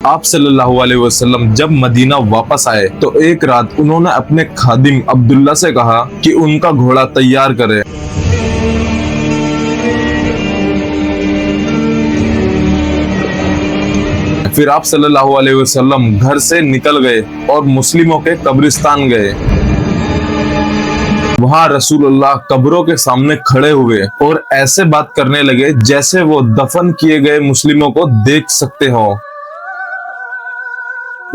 आप सल्लल्लाहु अलैहि वसल्लम जब मदीना वापस आए तो एक रात उन्होंने अपने खादिम अब्दुल्ला से कहा कि उनका घोड़ा तैयार करे। फिर आप सल्लल्लाहु अलैहि वसल्लम घर से निकल गए और मुस्लिमों के कब्रिस्तान गए। वहाँ रसूलुल्लाह कब्रों के सामने खड़े हुए और ऐसे बात करने लगे जैसे वो दफन किए गए मुस्लिमों को देख सकते हो।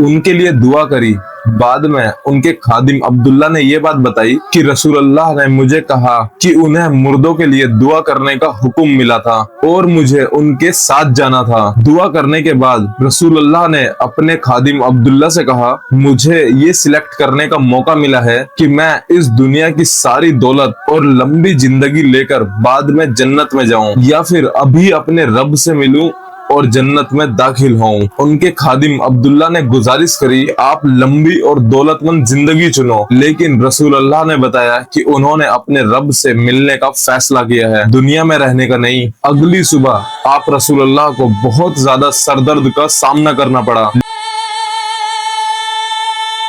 उनके लिए दुआ करी। बाद में उनके खादिम अब्दुल्ला ने ये बात बताई कि रसूलुल्लाह ने मुझे कहा कि उन्हें मुर्दों के लिए दुआ करने का हुक्म मिला था और मुझे उनके साथ जाना था। दुआ करने के बाद रसूलुल्लाह ने अपने खादिम अब्दुल्ला से कहा, मुझे ये सिलेक्ट करने का मौका मिला है कि मैं इस दुनिया की सारी दौलत और लंबी जिंदगी लेकर बाद में जन्नत में जाऊं या फिर अभी अपने रब से मिलूं और जन्नत में दाखिल हों। उनके खादिम अब्दुल्ला ने गुजारिश करी, आप लंबी और दौलतमंद जिंदगी चुनो, लेकिन रसूलुल्लाह ने बताया कि उन्होंने अपने रब से मिलने का फैसला किया है, दुनिया में रहने का नहीं। अगली सुबह आप रसूलुल्लाह को बहुत ज्यादा सरदर्द का सामना करना पड़ा,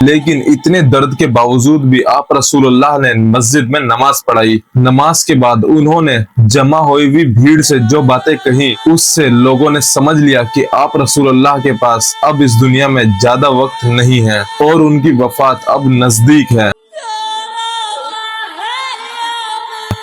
लेकिन इतने दर्द के बावजूद भी आप रसूलुल्लाह ने मस्जिद में नमाज पढ़ाई। नमाज के बाद उन्होंने जमा हुई हुई भीड़ से जो बातें कही उससे लोगों ने समझ लिया कि आप रसूलुल्लाह के पास अब इस दुनिया में ज्यादा वक्त नहीं है और उनकी वफात अब नजदीक है।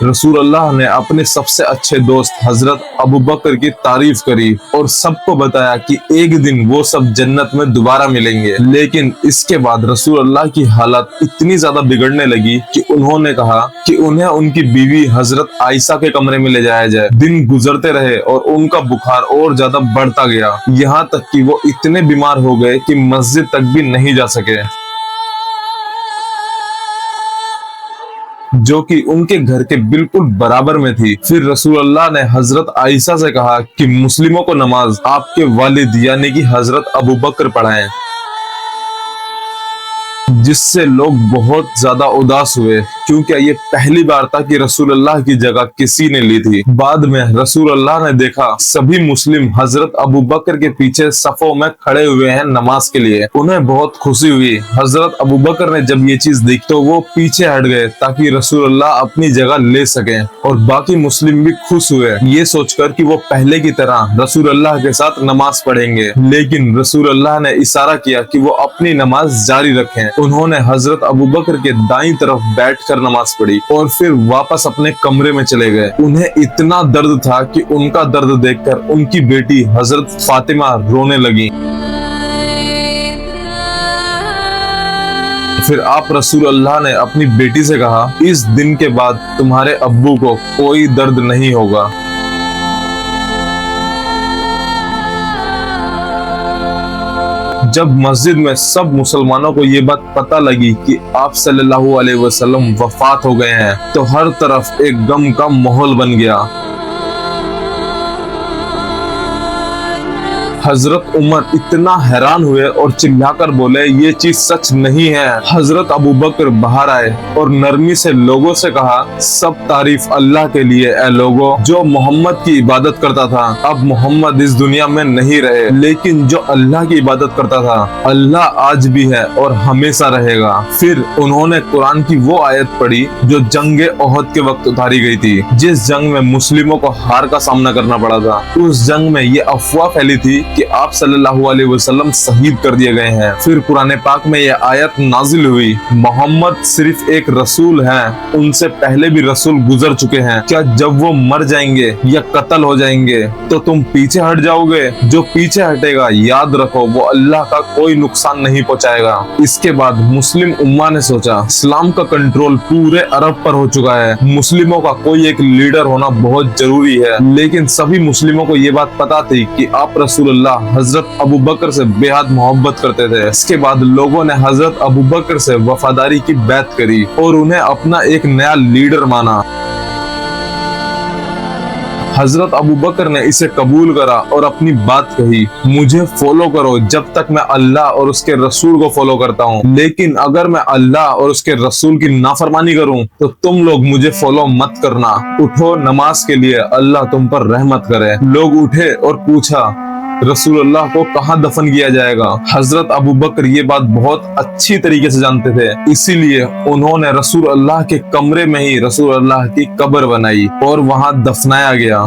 रसूलुल्लाह ने अपने सबसे अच्छे दोस्त हजरत अबू बकर की तारीफ करी और सबको बताया कि एक दिन वो सब जन्नत में दोबारा मिलेंगे। लेकिन इसके बाद रसूलुल्लाह की हालत इतनी ज्यादा बिगड़ने लगी कि उन्होंने कहा कि उन्हें उनकी बीवी हजरत आयशा के कमरे में ले जाया जाए। दिन गुजरते रहे और उनका बुखार और ज्यादा बढ़ता गया, यहाँ तक कि वो इतने बीमार हो गए कि मस्जिद तक भी नहीं जा सके, जो कि उनके घर के बिल्कुल बराबर में थी। फिर रसूलुल्लाह ने हजरत आयशा से कहा कि मुस्लिमों को नमाज आपके वालिद यानी कि हजरत अबू बकर पढ़ाएं, जिससे लोग बहुत ज्यादा उदास हुए क्योंकि ये पहली बार था कि रसूलुल्लाह की जगह किसी ने ली थी। बाद में रसूलुल्लाह ने देखा सभी मुस्लिम हजरत अबू बकर के पीछे सफों में खड़े हुए हैं नमाज के लिए। उन्हें बहुत खुशी हुई। हजरत अबू बकर ने जब ये चीज देखी तो वो पीछे हट गए ताकि रसूलुल्लाह अपनी जगह ले सके और बाकी मुस्लिम भी खुश हुए ये सोचकर कि वो पहले की तरह रसूलुल्लाह के साथ नमाज पढ़ेंगे। लेकिन रसूलुल्लाह ने इशारा किया कि वो अपनी नमाज जारी रखें। उन्होंने हजरत अबू बकर के दाईं तरफ बैठकर नमाज पढ़ी और फिर वापस अपने कमरे में चले गए। उन्हें इतना दर्द था कि उनका दर्द देखकर उनकी बेटी हजरत फातिमा रोने लगी। फिर आप रसूलुल्लाह ने अपनी बेटी से कहा, इस दिन के बाद तुम्हारे अब्बू को कोई दर्द नहीं होगा। जब मस्जिद में सब मुसलमानों को ये बात पता लगी कि आप सल्लल्लाहु अलैहि वसल्लम वफात हो गए हैं तो हर तरफ एक गम का माहौल बन गया। हजरत उमर इतना हैरान हुए और चिल्लाकर बोले, ये चीज सच नहीं है। हजरत अबू बकर बाहर आए और नरमी से लोगों से कहा, सब तारीफ अल्लाह के लिए है लोगों, जो मोहम्मद की इबादत करता था अब मोहम्मद इस दुनिया में नहीं रहे, लेकिन जो अल्लाह की इबादत करता था अल्लाह आज भी है और हमेशा रहेगा। फिर उन्होंने कुरान की वो आयत पढ़ी जो जंग ओहद के वक्त उतारी गई थी, जिस जंग में मुस्लिमों को हार का सामना करना पड़ा था। उस जंग में ये अफवाह फैली थी कि आप सल्लल्लाहु अलैहि वसल्लम शहीद कर दिए गए हैं। फिर कुरान पाक में यह आयत नाजिल हुई, मोहम्मद सिर्फ एक रसूल हैं, उनसे पहले भी रसूल गुजर चुके हैं। क्या जब वो मर जाएंगे या कत्ल हो जाएंगे तो तुम पीछे हट जाओगे? जो पीछे हटेगा याद रखो वो अल्लाह का कोई नुकसान नहीं पहुंचाएगा। इसके बाद मुस्लिम उम्मा ने सोचा इस्लाम का कंट्रोल पूरे अरब पर हो चुका है, मुस्लिमों का कोई एक लीडर होना बहुत जरूरी है। लेकिन सभी मुस्लिमों को ये बात पता थी कि आप रसूलुल्लाह हजरत अबू बकर से बेहद मोहब्बत करते थे। इसके बाद लोगों ने हजरत अबू बकर से वफादारी की बैत करी और उन्हें अपना एक नया लीडर माना। हजरत अबू बकर ने इसे कबूल करा और अपनी बात कही, मुझे फॉलो करो जब तक मैं अल्लाह और उसके रसूल को फॉलो करता हूँ, लेकिन अगर मैं अल्लाह और उसके रसूल की नाफरमानी करूँ तो तुम लोग मुझे फॉलो मत करना। उठो नमाज के लिए, अल्लाह तुम पर रहमत करे। लोग उठे और पूछा, रसूलुल्लाह को कहाँ दफन किया जाएगा। हजरत अबू बकर ये बात बहुत अच्छी तरीके से जानते थे, इसीलिए उन्होंने रसूलुल्लाह के कमरे में ही रसूलुल्लाह की कब्र बनाई और वहां दफनाया गया।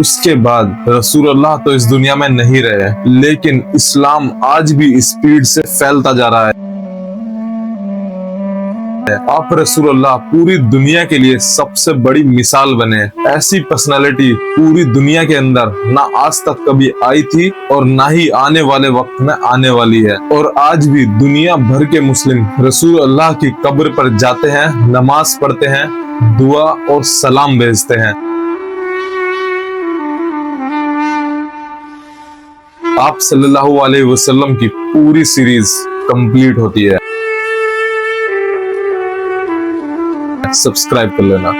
उसके बाद रसूलुल्लाह तो इस दुनिया में नहीं रहे, लेकिन इस्लाम आज भी स्पीड से फैलता जा रहा है। आप रसूलुल्लाह पूरी दुनिया के लिए सबसे बड़ी मिसाल बने। ऐसी पर्सनालिटी पूरी दुनिया के अंदर ना आज तक कभी आई थी और ना ही आने वाले वक्त में आने वाली है। और आज भी दुनिया भर के मुस्लिम रसूलुल्लाह की कब्र पर जाते हैं, नमाज पढ़ते हैं, दुआ और सलाम भेजते हैं। आप सल्लल्लाहु अलैहि वसल्लम की पूरी सीरीज कंप्लीट होती है। सब्सक्राइब कर लेना।